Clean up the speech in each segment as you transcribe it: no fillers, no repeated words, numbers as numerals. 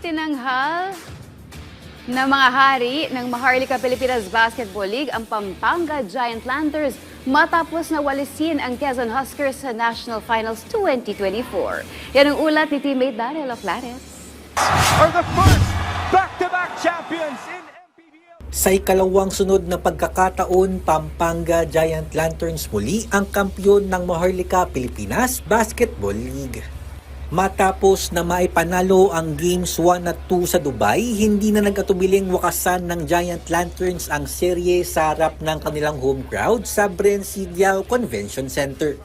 Itinanghal na mga hari ng Maharlika Pilipinas Basketball League ang Pampanga Giant Lanterns matapos na walisin ang Quezon Huskers sa National Finals 2024. Yan ang ulat ni teammate Daryl Oclares. Are the first back-to-back champions in MPBL. Sa ikalawang sunod na pagkakataon, Pampanga Giant Lanterns muli ang kampyon ng Maharlika Pilipinas Basketball League. Matapos na maipanalo ang Games 1 at 2 sa Dubai, hindi na nagkatubiling wakasan ng Giant Lanterns ang serye sa harap ng kanilang home crowd sa Brencigliao Convention Center.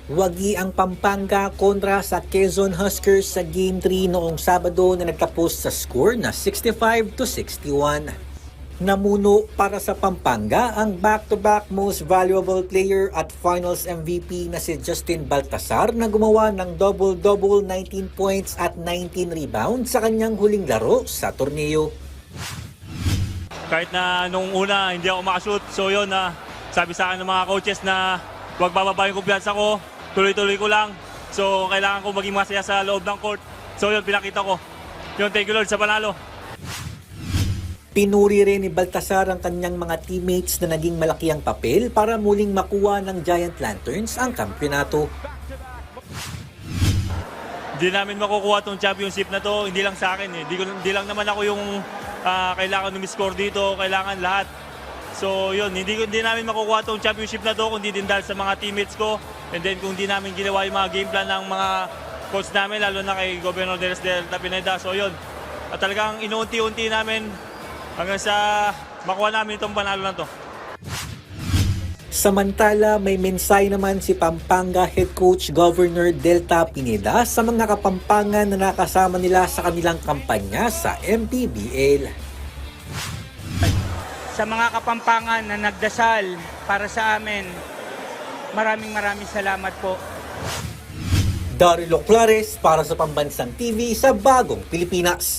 Wagi ang Pampanga kontra sa Quezon Huskers sa Game 3 noong Sabado na nagtapos sa score na 65-61. Namuno para sa Pampanga ang back-to-back most valuable player at finals MVP na si Justin Baltasar na gumawa ng double-double 19 points at 19 rebounds sa kanyang huling laro sa torneo. Kahit na nung una hindi ako makashoot, so yun na sabi sa akin ng mga coaches na huwag bababa yung kumpiyansa ko, tuloy-tuloy ko lang. So kailangan ko maging masaya sa loob ng court. So yun, pinakita ko. Yun, thank you Lord sa panalo. Pinuri rin ni Baltasar ang kanyang mga teammates na naging malaki ang papel para muling makuha ng Giant Lanterns ang kampyonato. Hindi namin makukuha itong championship na to, hindi lang sa akin. Hindi lang naman ako yung kailangan umiscore dito, kailangan lahat. So yun, hindi namin makukuha itong championship na to kundi din dahil sa mga teammates ko. And then kung hindi namin ginawa yung mga game plan ng mga coach namin, lalo na kay Governor Del Pineda. So yun, at talagang inuunti-unti namin hanggang sa makuha namin itong panalo na to. Samantala, may mensahe naman si Pampanga Head Coach Governor Delta Pineda sa mga Kapampangan na nakasama nila sa kanilang kampanya sa MPBL. Sa mga Kapampangan na nagdasal para sa amin, maraming salamat po. Daryl Oclares para sa Pambansang TV sa Bagong Pilipinas.